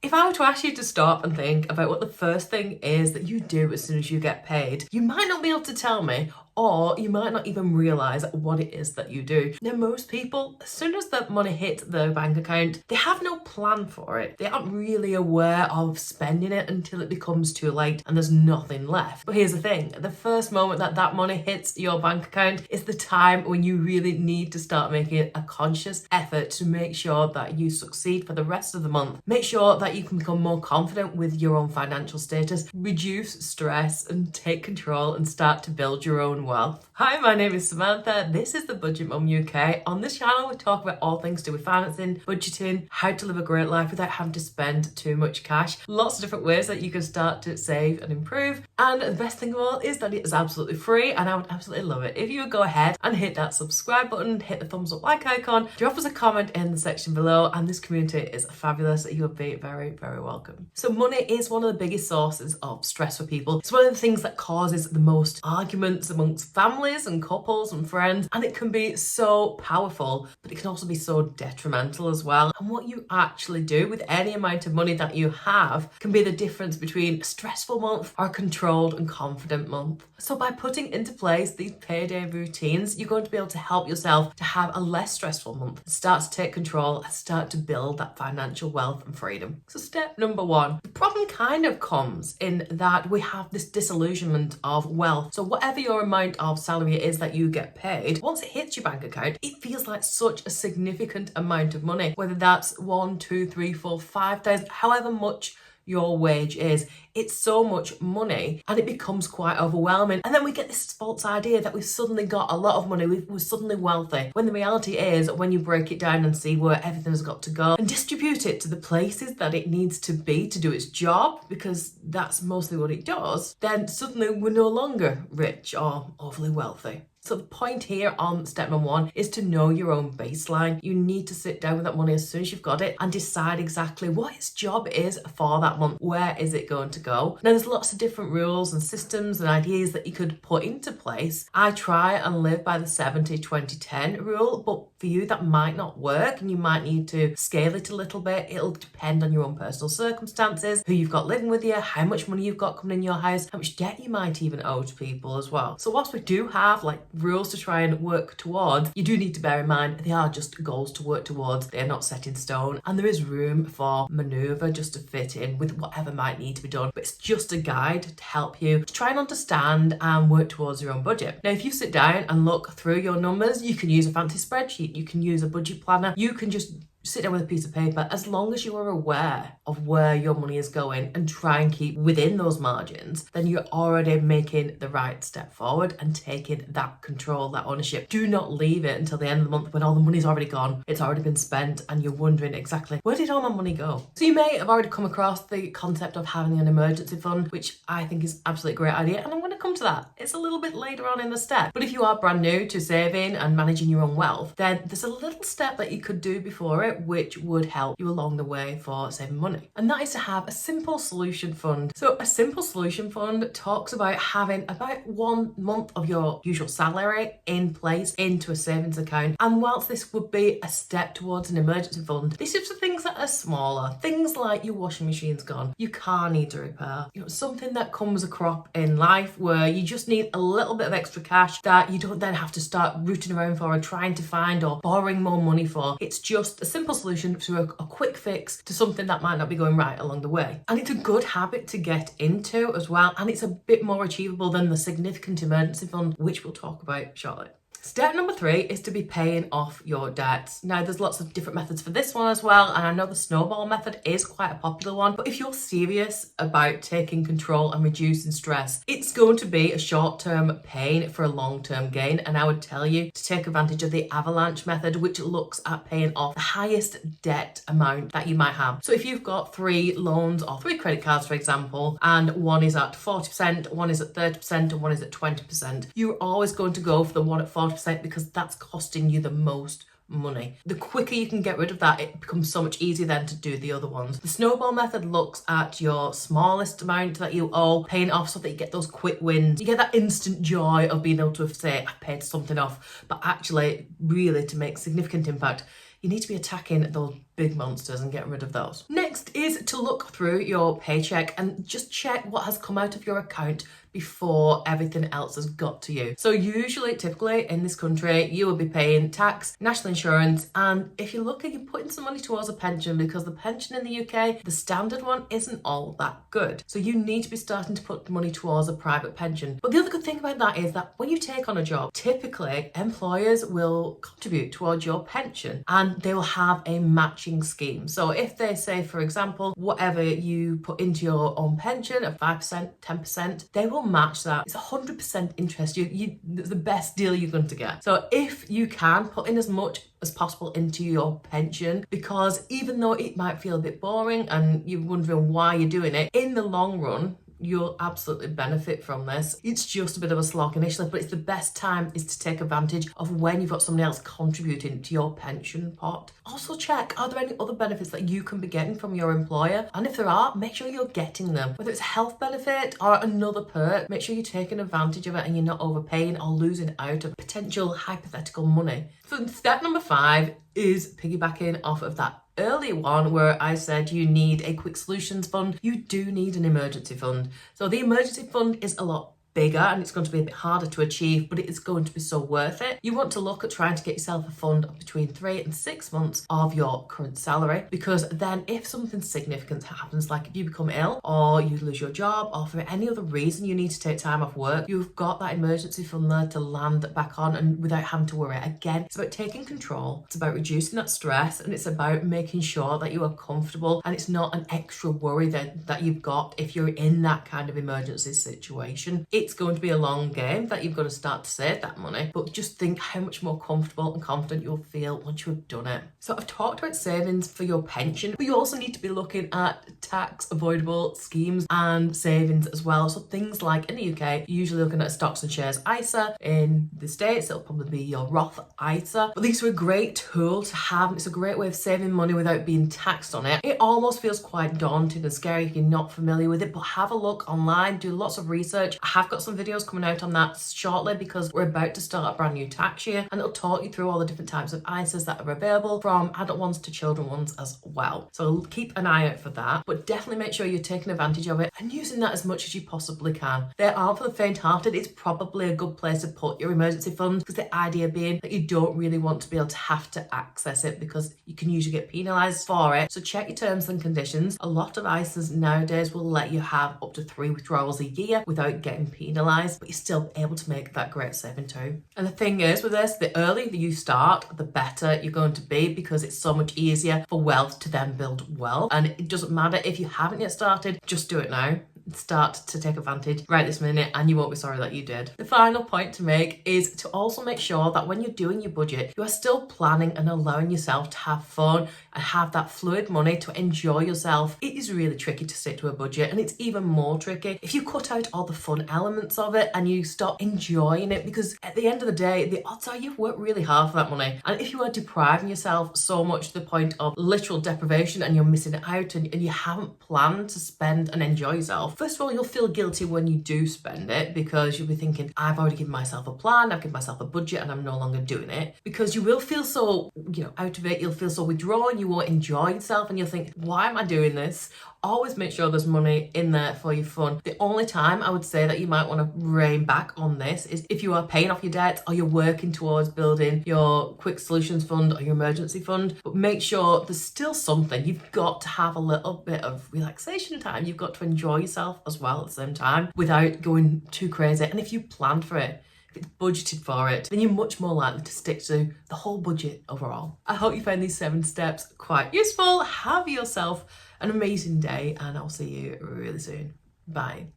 If I were to ask you to stop and think about what the first thing is that you do as soon as you get paid, you might not be able to tell me, or you might not even realise what it is that you do. Now, most people, as soon as the money hits their bank account, they have no plan for it. They aren't really aware of spending it until it becomes too late and there's nothing left. But here's the thing, the first moment that that money hits your bank account is the time when you really need to start making a conscious effort to make sure that you succeed for the rest of the month. Make sure that you can become more confident with your own financial status, reduce stress and take control and start to build your own wealth. Hi, my name is Samantha. This is the Budget Mum UK. On this channel, we talk about all things to do with financing, budgeting, how to live a great life without having to spend too much cash. Lots of different ways that you can start to save and improve. And the best thing of all is that it is absolutely free, and I would absolutely love it if you would go ahead and hit that subscribe button, hit the thumbs up like icon, drop us a comment in the section below, and this community is fabulous. You would be very, very welcome. So money is one of the biggest sources of stress for people. It's one of the things that causes the most arguments amongst families and couples and friends, and it can be so powerful, but it can also be so detrimental as well. And what you actually do with any amount of money that you have can be the difference between a stressful month or a controlled and confident month. So by putting into place these payday routines, you're going to be able to help yourself to have a less stressful month, start to take control and start to build that financial wealth and freedom. So step number one, the problem kind of comes in that we have this disillusionment of wealth. So whatever your amount of salary it is that you get paid, once it hits your bank account, it feels like such a significant amount of money, whether that's 1, 2, 3, 4, 5,000, however much your wage is. It's so much money and it becomes quite overwhelming. And then we get this false idea that we've suddenly got a lot of money, we're suddenly wealthy. When the reality is, when you break it down and see where everything has got to go and distribute it to the places that it needs to be to do its job, because that's mostly what it does, then suddenly we're no longer rich or overly wealthy. So the point here on step number one is to know your own baseline. You need to sit down with that money as soon as you've got it and decide exactly what its job is for that month. Where is it going to go? Now, there's lots of different rules and systems and ideas that you could put into place. I try and live by the 70-20-10 rule, but for you that might not work and you might need to scale it a little bit. It'll depend on your own personal circumstances, who you've got living with you, how much money you've got coming in your house, how much debt you might even owe to people as well. So whilst we do have rules to try and work towards, you do need to bear in mind they are just goals to work towards. They're not set in stone, and there is room for maneuver just to fit in with whatever might need to be done. But it's just a guide to help you to try and understand and work towards your own budget. Now, if you sit down and look through your numbers, you can use a fancy spreadsheet, you can use a budget planner, you can just sit down with a piece of paper. As long as you are aware of where your money is going and try and keep within those margins, then you're already making the right step forward and taking that control, that ownership. Do not leave it until the end of the month when all the money's already gone, it's already been spent, and you're wondering exactly, where did all my money go? So you may have already come across the concept of having an emergency fund, which I think is absolutely a great idea, and I'm going to come to that. It's a little bit later on in the step. But if you are brand new to saving and managing your own wealth, then there's a little step that you could do before it which would help you along the way for saving money. And that is to have a simple solution fund. So a simple solution fund talks about having about 1 month of your usual salary in place into a savings account. And whilst this would be a step towards an emergency fund, this is for things that are smaller. Things like your washing machine's gone, your car needs a repair, something that comes a crop in life where you just need a little bit of extra cash that you don't then have to start rooting around for and trying to find or borrowing more money for. It's just a simple solution to a quick fix to something that might not be going right along the way. And it's a good habit to get into as well, and it's a bit more achievable than the significant emergency fund, which we'll talk about shortly. Step number 3 is to be paying off your debts. Now, there's lots of different methods for this one as well, and I know the snowball method is quite a popular one, but if you're serious about taking control and reducing stress, it's going to be a short-term pain for a long-term gain, and I would tell you to take advantage of the avalanche method, which looks at paying off the highest debt amount that you might have. So if you've got 3 loans or 3 credit cards, for example, and one is at 40%, one is at 30%, and one is at 20%, you're always going to go for the one at 40% because that's costing you the most money. The quicker you can get rid of that, it becomes so much easier then to do the other ones. The snowball method looks at your smallest amount that you owe, paying off so that you get those quick wins. You get that instant joy of being able to say, I paid something off. But actually, really, to make significant impact, you need to be attacking those big monsters and get rid of those. Next is to look through your paycheck and just check what has come out of your account before everything else has got to you. So usually, typically in this country, you will be paying tax, national insurance, and if you're lucky, you're putting some money towards a pension, because the pension in the UK, the standard one, isn't all that good. So you need to be starting to put money towards a private pension. But the other good thing about that is that when you take on a job, typically employers will contribute towards your pension and they will have a matching scheme. So if they say, for example, whatever you put into your own pension at 5%, 10%, they will match that. It's 100% interest. It's the best deal you're going to get. So if you can, put in as much as possible into your pension, because even though it might feel a bit boring and you're wondering why you're doing it, in the long run, you'll absolutely benefit from this. It's just a bit of a slog initially, but it's the best time is to take advantage of when you've got somebody else contributing to your pension pot. Also check, are there any other benefits that you can be getting from your employer? And if there are, make sure you're getting them. Whether it's a health benefit or another perk, make sure you're taking advantage of it and you're not overpaying or losing out of potential hypothetical money. So step number 5 is piggybacking off of that early one where I said you need a quick solutions fund. You do need an emergency fund. So the emergency fund is a lot bigger and it's going to be a bit harder to achieve, but it is going to be so worth it. You want to look at trying to get yourself a fund of between 3 and 6 months of your current salary, because then if something significant happens, like if you become ill or you lose your job or for any other reason you need to take time off work, you've got that emergency fund there to land back on and without having to worry. Again, it's about taking control, it's about reducing that stress, and it's about making sure that you are comfortable and it's not an extra worry that you've got if you're in that kind of emergency situation. It's going to be a long game that you've got to start to save that money, but just think how much more comfortable and confident you'll feel once you've done it. So I've talked about savings for your pension, but you also need to be looking at tax avoidable schemes and savings as well. So things like in the UK, you're usually looking at stocks and shares ISA. In the States, it'll probably be your Roth ISA. But these are a great tool to have. It's a great way of saving money without being taxed on it. It almost feels quite daunting and scary if you're not familiar with it, but have a look online, do lots of research. I have got some videos coming out on that shortly because we're about to start a brand new tax year, and it'll talk you through all the different types of ISAs that are available, from adult ones to children ones as well. So keep an eye out for that, but definitely make sure you're taking advantage of it and using that as much as you possibly can. They aren't for the faint-hearted. It's probably a good place to put your emergency fund, because the idea being that you don't really want to be able to have to access it because you can usually get penalised for it. So check your terms and conditions. A lot of ISAs nowadays will let you have up to 3 withdrawals a year without getting penalised, but you're still able to make that great saving too. And the thing is with this, the earlier you start, the better you're going to be, because it's so much easier for wealth to then build wealth. And it doesn't matter if you haven't yet started, just do it now. Start to take advantage right this minute and you won't be sorry that you did. The final point to make is to also make sure that when you're doing your budget, you are still planning and allowing yourself to have fun and have that fluid money to enjoy yourself. It is really tricky to stick to a budget, and it's even more tricky if you cut out all the fun elements of it and you stop enjoying it, because at the end of the day, the odds are you've worked really hard for that money. And if you are depriving yourself so much to the point of literal deprivation and you're missing out and you haven't planned to spend and enjoy yourself, first of all, you'll feel guilty when you do spend it, because you'll be thinking, I've already given myself a plan, I've given myself a budget, and I'm no longer doing it. Because you will feel so, out of it, you'll feel so withdrawn, you won't enjoy yourself, and you'll think, why am I doing this? Always make sure there's money in there for your fun. The only time I would say that you might want to rein back on this is if you are paying off your debts or you're working towards building your quick solutions fund or your emergency fund. But make sure there's still something. You've got to have a little bit of relaxation time. You've got to enjoy yourself as well at the same time without going too crazy. And if you planned for it, if it's budgeted for it, then you're much more likely to stick to the whole budget overall. I hope you found these 7 steps quite useful. Have yourself an amazing day, and I'll see you really soon. Bye.